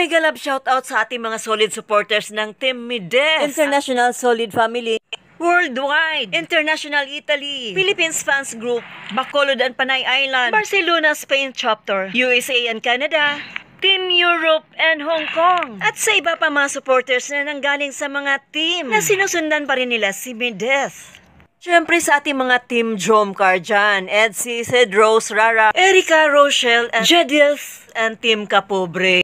mega love shoutout sa ating mga solid supporters ng Team Mides, International Solid Family, Worldwide, International Italy, Philippines Fans Group, Bacolod and Panay Island, Barcelona, Spain Chapter, USA and Canada, Team Europe and Hong Kong, at sa iba pa mga supporters na nanggaling sa mga team na sinusundan pa rin nila si Mides. Siyempre sa ating mga Team Jomcar dyan, Edsy, Sid, Rose, Rara, Erica, Rochelle, and Jedith, and Team Kapobre.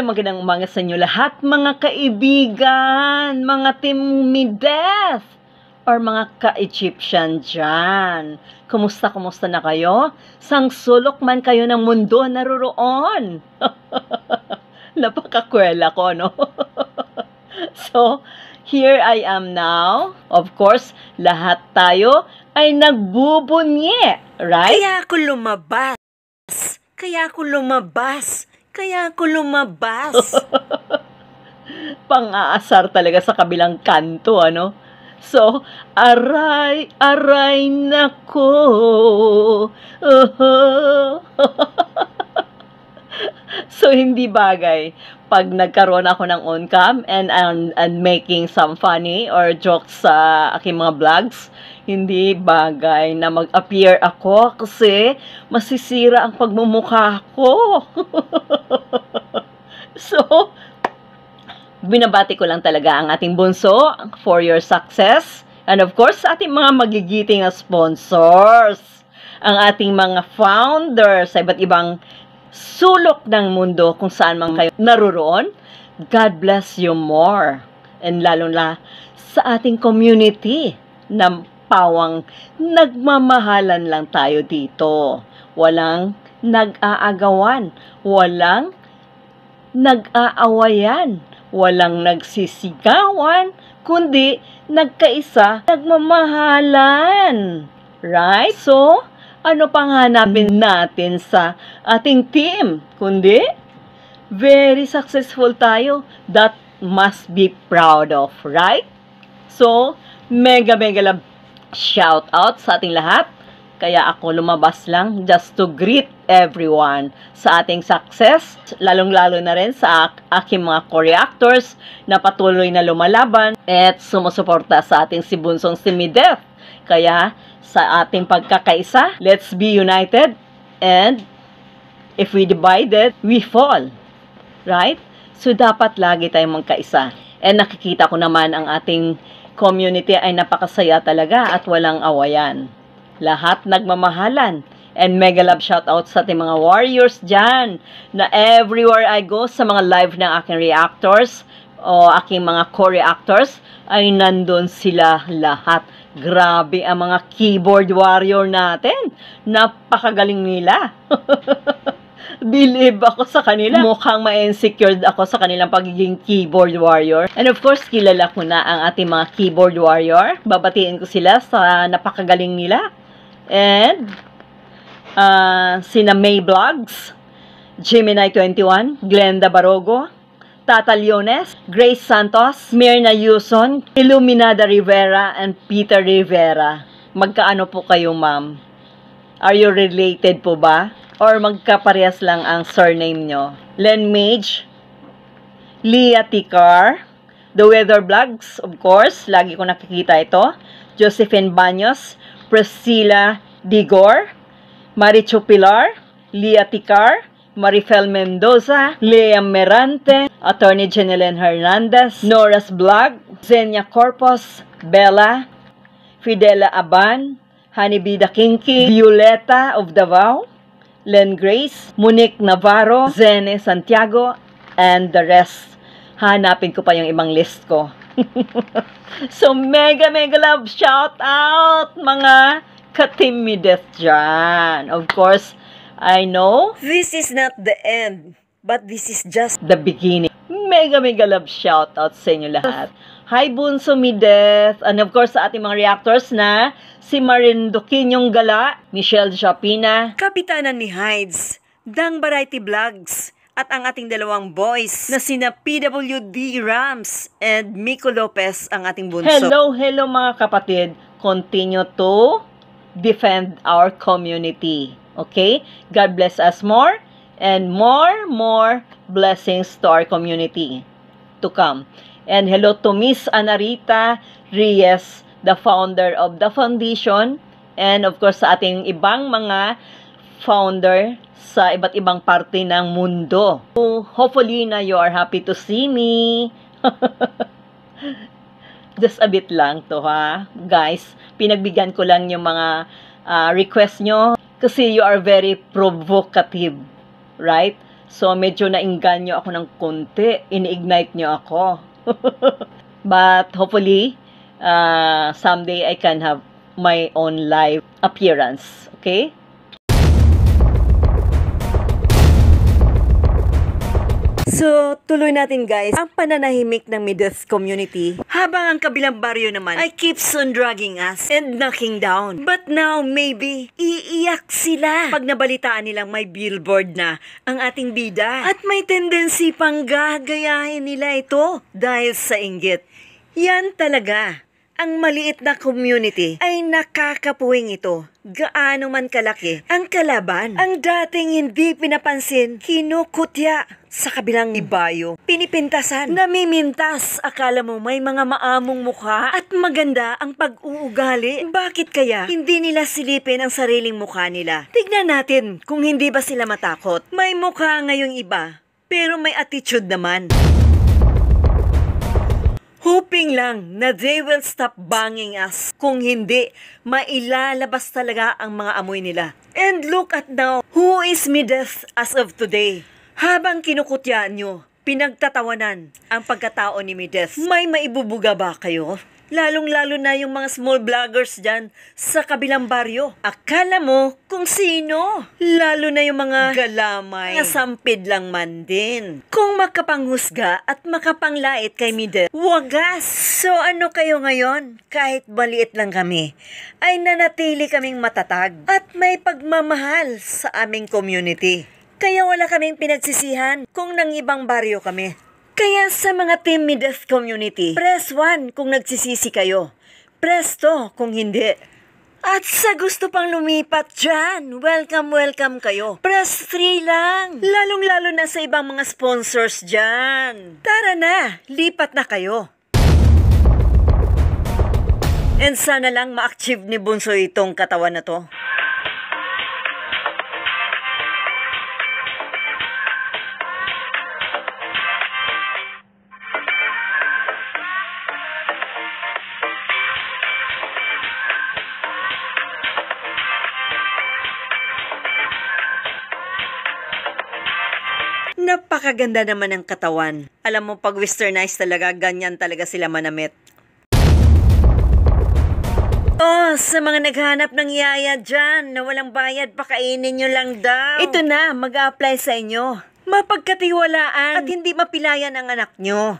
Magandang umaga sa inyo lahat, mga kaibigan, mga Team Mides, or mga ka-Egyptian dyan. Kumusta na kayo? Sang sulok man kayo ng mundo naruroon. Napakakwela ko, no? So, here I am now. Of course, lahat tayo ay nagbubunye, right? Kaya ako lumabas. Pang-aasar talaga sa kabilang kanto, ano? So, aray nako. So, hindi bagay pag nagkaroon ako ng on-cam and making some funny or jokes sa aking mga vlogs. Hindi bagay na mag-appear ako kasi masisira ang pagmumukha ko. So, binabati ko lang talaga ang ating bunso for your success. And of course, ating mga magigiting sponsors. Ang ating mga founders sa iba't ibang sulok ng mundo kung saan man kayo naruroon. God bless you more. And lalo na sa ating community na pawang nagmamahalan lang tayo dito. Walang nag-aagawan, walang nag-aawayan, walang nagsisigawan, kundi nagkaisa, nagmamahalan. Right? So, ano pang hanapin natin sa ating team? Kundi, very successful tayo. That must be proud of, right? So, mega love shout out sa ating lahat. Kaya ako lumabas lang just to greet everyone sa ating success. Lalong-lalo na rin sa aking mga co-reactors na patuloy na lumalaban at sumusuporta sa ating si Bunsong si Mides. Kaya sa ating pagkakaisa, let's be united, and if we divided, we fall. Right? So, dapat lagi tayong magkaisa. And nakikita ko naman ang ating community ay napakasaya talaga at walang awayan. Lahat nagmamahalan. And mega love shoutout sa ating mga warriors dyan, na everywhere I go, sa mga live ng aking reactors, o aking mga co-reactors, ay nandun sila lahat. Grabe ang mga keyboard warrior natin. Napakagaling nila. Believe ako sa kanila. Mukhang ma-insecure ako sa kanilang pagiging keyboard warrior. And of course, kilala ko na ang ating mga keyboard warrior. Babatiin ko sila sa napakagaling nila. And, sina May Vlogs, Gemini 21, Glenda Barogo, Tata Leones, Grace Santos, Mirna Yuson, Illuminada Rivera, and Peter Rivera. Magkaano po kayo, ma'am? Are you related po ba? Or magkaparehas lang ang surname nyo? Len Mage, Leah Ticar, The Weather Vlogs, of course, lagi ko nakikita ito. Josephine Baños, Priscilla Digor, Marichu Pilar, Leah Ticar, Marifel Mendoza, Lea Merante, Attorney Jeneline Hernandez, Nora's Vlog, Zenia Corpus, Bella, Fidela Aban, Honeybee Kinky, Violeta of Davao, Len Grace, Monique Navarro, Zene Santiago, and the rest. Hanapin ko pa yung ibang list ko. So, mega love shout out mga ka-Team Mides dyan. Of course, I know this is not the end, but this is just the beginning. Mega love shout out sa inyo lahat. Hi Bunso Mides, and of course sa ating mga reactors na si Marinduquiñong Gala, Michelle Japina, Kapitanan ni Hides, Dang Variety Vlogs, at ang ating dalawang boys na sina PWD Rams and Miko Lopez, ang ating bunso. Hello mga kapatid. Continue to defend our community. Okay? God bless us more and more blessings to our community to come. And hello to Miss Anarita Reyes, the founder of the foundation, and of course sa ating ibang mga founder sa iba't ibang parte ng mundo. So, hopefully na you are happy to see me. Just a bit lang to ha, guys. Pinagbigyan ko lang yung mga request nyo kasi you are very provocative, right? So, medyo nainganyo ako ng konti. Ini-ignite nyo ako. But, hopefully, someday I can have my own live appearance. Okay? So, tuloy natin guys, ang pananahimik ng Mideath community, habang ang kabilang baryo naman ay keeps on dragging us and knocking down. But now, maybe, iiyak sila pag nabalitaan nilang may billboard na ang ating bida. At may tendency pang gagayahin nila ito dahil sa inggit. Yan talaga. Ang maliit na community ay nakakapuwing ito. Gaano man kalaki ang kalaban. Ang dating hindi pinapansin, kinukutya sa kabilang ibayo. Pinipintasan, namimintas. Akala mo may mga maamong mukha at maganda ang pag-uugali. Bakit kaya hindi nila silipin ang sariling mukha nila? Tignan natin kung hindi ba sila matakot. May mukha ngayong iba, pero may attitude naman. Hoping lang na they will stop banging us. Kung hindi, mailalabas talaga ang mga amoy nila. And look at now, who is Mideath as of today? Habang kinukutyaan nyo, pinagtatawanan ang pagkatao ni Mideath, may maibubuga ba kayo? Lalong-lalo na yung mga small vloggers dyan sa kabilang baryo. Akala mo kung sino? Lalo na yung mga galamay, mga sampid lang man din. Kung makapanghusga at makapanglait kay Mideath, wagas! So ano kayo ngayon? Kahit maliit lang kami, ay nanatili kaming matatag at may pagmamahal sa aming community. Kaya wala kaming pinagsisihan kung nang ibang baryo kami. Kaya sa mga Team Mideath community, press 1 kung nagsisisi kayo. Press 2 kung hindi. At sa gusto pang lumipat dyan, welcome kayo. Press 3 lang. Lalong-lalo na sa ibang mga sponsors dyan. Tara na, lipat na kayo. And sana lang ma-achieve ni Bunso itong katawan na to. Napakaganda naman ng katawan. Alam mo, pag westernized talaga, ganyan talaga sila manamit. Oh, sa mga naghanap ng yaya dyan na walang bayad, pakainin nyo lang daw. Ito na, mag-a-apply sa inyo. Mapagkatiwalaan at hindi mapilayan ang anak nyo.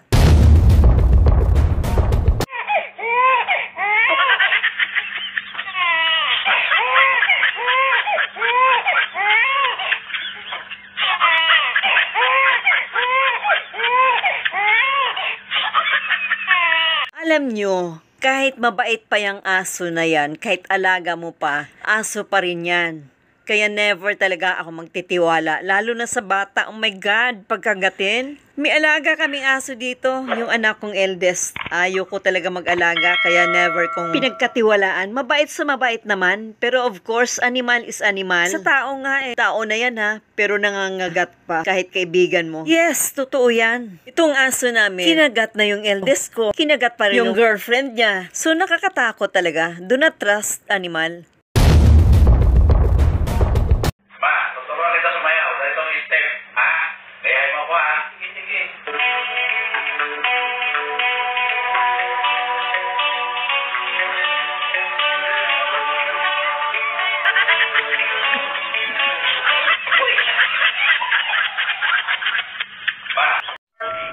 Alam nyo, kahit mabait pa yung aso na yan, kahit alaga mo pa, aso pa rin yan. Kaya never talaga ako magtitiwala, lalo na sa bata. Oh my God, pagkagatin. May alaga kaming aso dito, yung anak kong eldest. Ayoko talaga mag-alaga, kaya never kong pinagkatiwalaan. Mabait sa mabait naman, pero of course, animal is animal. Sa tao nga eh. Tao na yan ha, pero nangangagat pa kahit kaibigan mo. Yes, totoo yan. Itong aso namin, kinagat na yung eldest ko. Kinagat pa rin yung girlfriend niya. So nakakatakot talaga. Do not trust animal.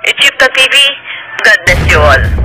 It's Chipka TV. God bless you all.